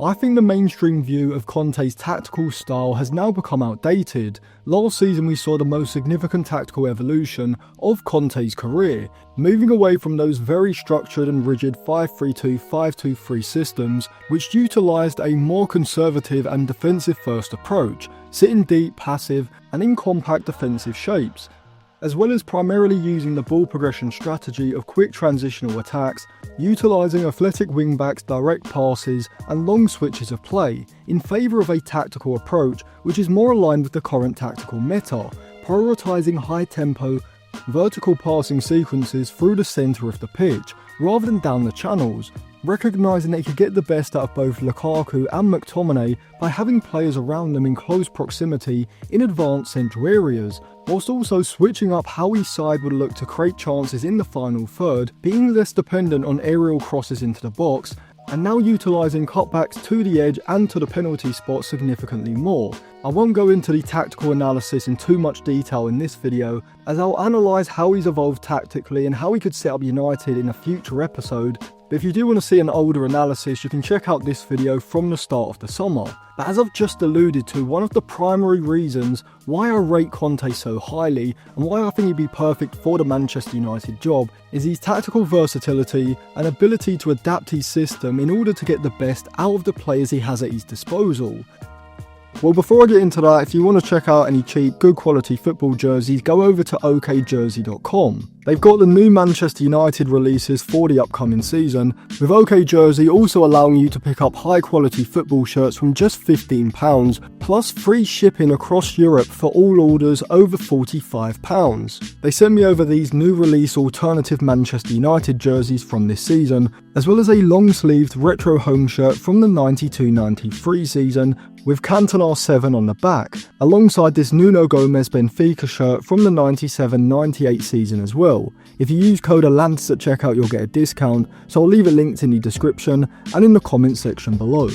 I think the mainstream view of Conte's tactical style has now become outdated. Last season we saw the most significant tactical evolution of Conte's career, moving away from those very structured and rigid 5-3-2, 5-2-3 systems, which utilised a more conservative and defensive first approach, sitting deep, passive and in compact defensive shapes, as well as primarily using the ball progression strategy of quick transitional attacks, utilising athletic wingbacks, direct passes and long switches of play, in favour of a tactical approach which is more aligned with the current tactical meta, prioritising high tempo, vertical passing sequences through the centre of the pitch, rather than down the channels, recognising they could get the best out of both Lukaku and McTominay by having players around them in close proximity in advanced central areas, whilst also switching up how each side would look to create chances in the final third, being less dependent on aerial crosses into the box, and now utilising cutbacks to the edge and to the penalty spot significantly more. I won't go into the tactical analysis in too much detail in this video, as I'll analyse how he's evolved tactically and how he could set up United in a future episode, but if you do want to see an older analysis you can check out this video from the start of the summer. But as I've just alluded to, one of the primary reasons why I rate Conte so highly and why I think he'd be perfect for the Manchester United job is his tactical versatility and ability to adapt his system in order to get the best out of the players he has at his disposal. Well, before I get into that, if you want to check out any cheap, good quality football jerseys, go over to okjersey.com. They've got the new Manchester United releases for the upcoming season, with OK Jersey also allowing you to pick up high quality football shirts from just £15, plus free shipping across Europe for all orders over £45. They sent me over these new release alternative Manchester United jerseys from this season, as well as a long sleeved retro home shirt from the 92-93 season, with Cantona 7 on the back, alongside this Nuno Gomez Benfica shirt from the 97-98 season as well. If you use code ALANTIS at checkout you'll get a discount, so I'll leave it linked in the description and in the comments section below.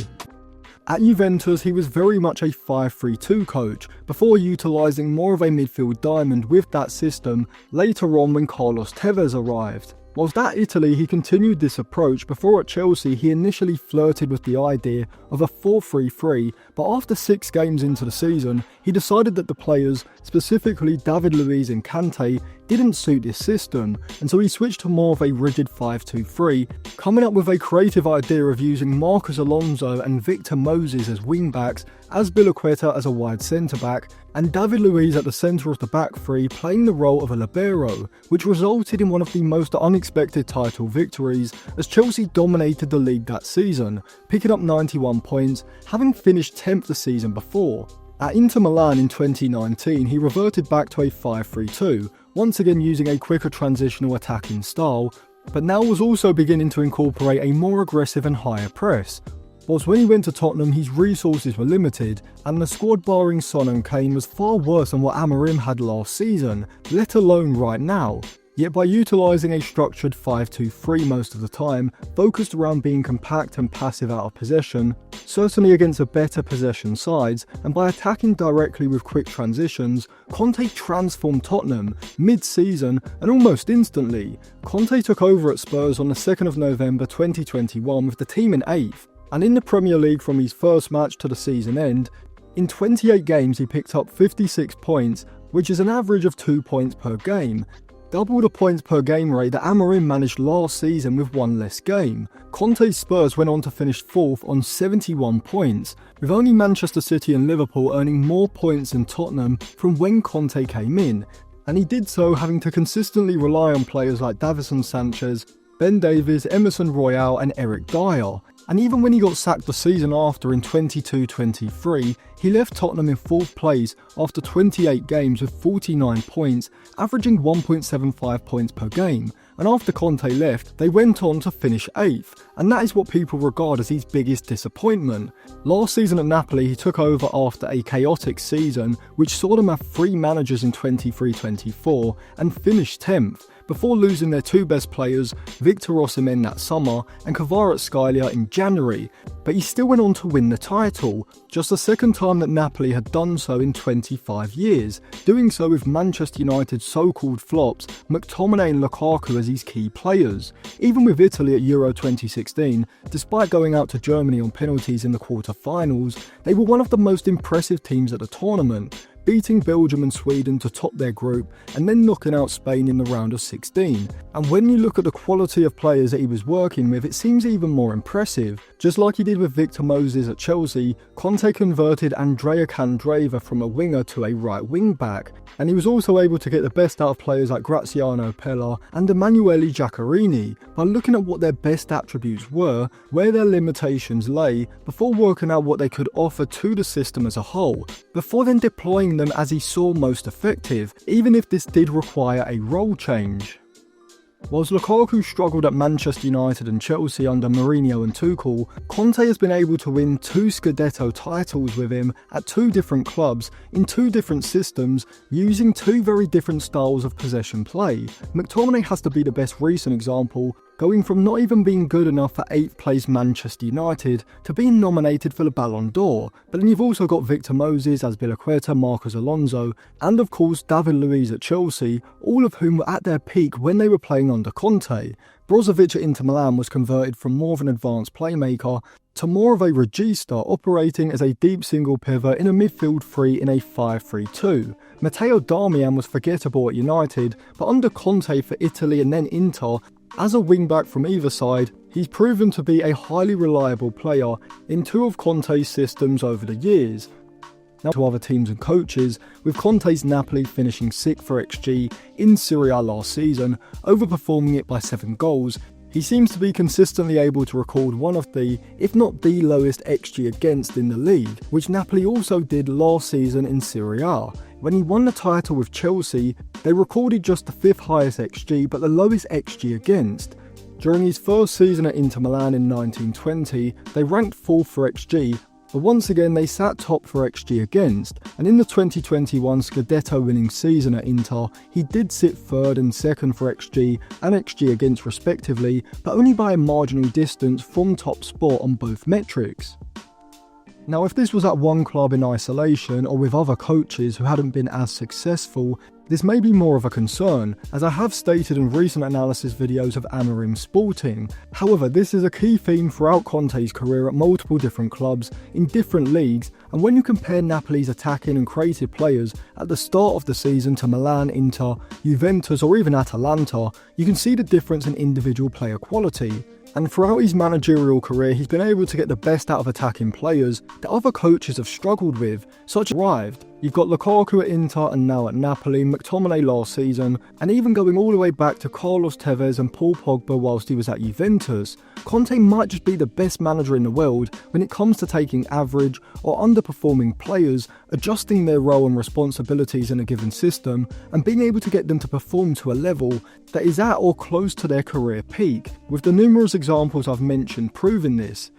At Juventus he was very much a 5-3-2 coach, before utilising more of a midfield diamond with that system later on when Carlos Tevez arrived. Whilst at Italy he continued this approach, before at Chelsea he initially flirted with the idea of a 4-3-3, but after 6 games into the season he decided that the players, specifically David Luiz and Kante, didn't suit this system, and so he switched to more of a rigid 5-2-3, coming up with a creative idea of using Marcos Alonso and Victor Moses as wingbacks, Azpilicueta as a wide centre-back, and David Luiz at the centre of the back three playing the role of a libero, which resulted in one of the most unexpected title victories, as Chelsea dominated the league that season, picking up 91 points, having finished 10th the season before. At Inter Milan in 2019 he reverted back to a 5-3-2, once again using a quicker transitional attacking style, but now was also beginning to incorporate a more aggressive and higher press. Whilst when he went to Tottenham his resources were limited, and the squad barring Son and Kane was far worse than what Amorim had last season, let alone right now. Yet by utilising a structured 5-2-3 most of the time, focused around being compact and passive out of possession, certainly against a better possession sides, and by attacking directly with quick transitions, Conte transformed Tottenham mid-season and almost instantly. Conte took over at Spurs on the 2nd of November 2021 with the team in 8th, and in the Premier League from his first match to the season end, in 28 games he picked up 56 points, which is an average of 2 points per game, double the points per game rate that Amorim managed last season with one less game. Conte's Spurs went on to finish 4th on 71 points, with only Manchester City and Liverpool earning more points than Tottenham from when Conte came in, and he did so having to consistently rely on players like Davinson Sanchez, Ben Davies, Emerson Royale and Eric Dyer. And even when he got sacked the season after in 22-23, he left Tottenham in 4th place after 28 games with 49 points, averaging 1.75 points per game, and after Conte left, they went on to finish 8th, and that is what people regard as his biggest disappointment. Last season at Napoli he took over after a chaotic season, which saw them have 3 managers in 23-24 and finished 10th, before losing their two best players, Victor Osimhen that summer and Kvaratskhelia in January, but he still went on to win the title, just the second time that Napoli had done so in 25 years, doing so with Manchester United's so-called flops, McTominay and Lukaku as his key players. Even with Italy at Euro 2016, despite going out to Germany on penalties in the quarter-finals, they were one of the most impressive teams at the tournament, beating Belgium and Sweden to top their group and then knocking out Spain in the round of 16. And when you look at the quality of players that he was working with, it seems even more impressive. Just like he did with Victor Moses at Chelsea, Conte converted Andrea Candreva from a winger to a right wing back, and he was also able to get the best out of players like Graziano Pella and Emanuele Giaccherini by looking at what their best attributes were, where their limitations lay, before working out what they could offer to the system as a whole, before then deploying them as he saw most effective, even if this did require a role change. Whilst Lukaku struggled at Manchester United and Chelsea under Mourinho and Tuchel, Conte has been able to win 2 Scudetto titles with him at 2 different clubs in 2 different systems using 2 very different styles of possession play. McTominay has to be the best recent example, going from not even being good enough for 8th place Manchester United to being nominated for the Ballon d'Or. But then you've also got Victor Moses, Azpilicueta, Marcos Alonso, and of course David Luiz at Chelsea, all of whom were at their peak when they were playing under Conte. Brozovic at Inter Milan was converted from more of an advanced playmaker to more of a regista, operating as a deep single pivot in a midfield 3 in a 5-3-2. Matteo Darmian was forgettable at United, but under Conte for Italy and then Inter, as a wingback from either side, he's proven to be a highly reliable player in 2 of Conte's systems over the years. Now to other teams and coaches, with Conte's Napoli finishing 6th for XG in Serie A last season, overperforming it by 7 goals, he seems to be consistently able to record one of the, if not the lowest XG against in the league, which Napoli also did last season in Serie A. When he won the title with Chelsea, they recorded just the 5th highest XG but the lowest XG against. During his first season at Inter Milan in 1920, they ranked 4th for XG, but once again they sat top for XG against, and in the 2021 Scudetto winning season at Inter, he did sit 3rd and 2nd for XG and XG against respectively, but only by a marginal distance from top spot on both metrics. Now if this was at one club in isolation or with other coaches who hadn't been as successful, this may be more of a concern, as I have stated in recent analysis videos of Amorim Sporting. However, this is a key theme throughout Conte's career at multiple different clubs in different leagues, and when you compare Napoli's attacking and creative players at the start of the season to Milan, Inter, Juventus or even Atalanta, you can see the difference in individual player quality. And throughout his managerial career, he's been able to get the best out of attacking players that other coaches have struggled with, such as arrived. You've got Lukaku at Inter and now at Napoli, McTominay last season, and even going all the way back to Carlos Tevez and Paul Pogba whilst he was at Juventus. Conte might just be the best manager in the world when it comes to taking average or underperforming players, adjusting their role and responsibilities in a given system, and being able to get them to perform to a level that is at or close to their career peak, with the numerous examples I've mentioned proving this.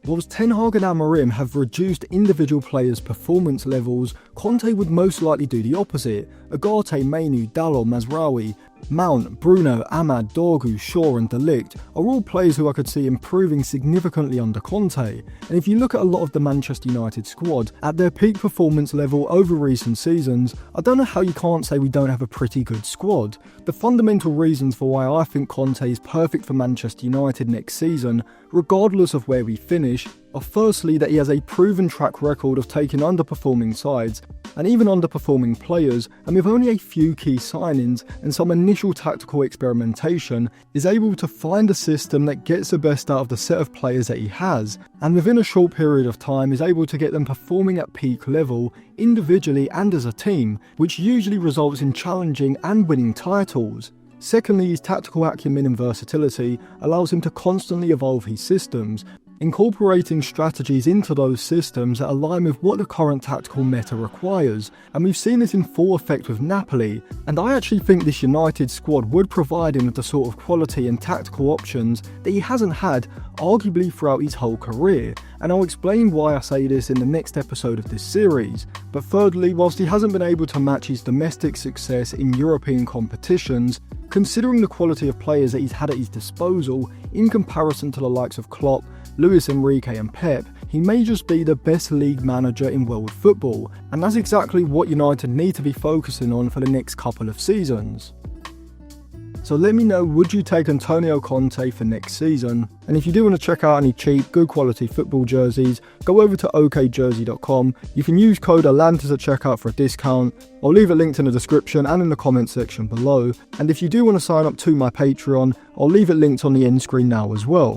Whilst Ten Hag and Amorim have reduced individual players' performance levels, Conte would most likely do the opposite. Ugarte, Mainu, Dalot, Mazraoui, Mount, Bruno, Ahmad, Dorgu, Shaw and De Ligt are all players who I could see improving significantly under Conte, and if you look at a lot of the Manchester United squad at their peak performance level over recent seasons, I don't know how you can't say we don't have a pretty good squad. The fundamental reasons for why I think Conte is perfect for Manchester United next season, regardless of where we finish, are firstly that he has a proven track record of taking underperforming sides and even underperforming players, and with only a few key signings and some initial tactical experimentation, is able to find a system that gets the best out of the set of players that he has, and within a short period of time is able to get them performing at peak level, individually and as a team, which usually results in challenging and winning titles. Secondly, his tactical acumen and versatility allows him to constantly evolve his systems, incorporating strategies into those systems that align with what the current tactical meta requires, and we've seen this in full effect with Napoli, and I actually think this United squad would provide him with the sort of quality and tactical options that he hasn't had arguably throughout his whole career, and I'll explain why I say this in the next episode of this series. But thirdly, whilst he hasn't been able to match his domestic success in European competitions, considering the quality of players that he's had at his disposal in comparison to the likes of Klopp, Luis Enrique and Pep, he may just be the best league manager in world football, and that's exactly what United need to be focusing on for the next couple of seasons. So let me know, would you take Antonio Conte for next season? And if you do want to check out any cheap, good quality football jerseys, go over to okjersey.com. You can use code ATLANTIS at checkout for a discount. I'll leave it linked in the description and in the comment section below. And if you do want to sign up to my Patreon, I'll leave it linked on the end screen now as well.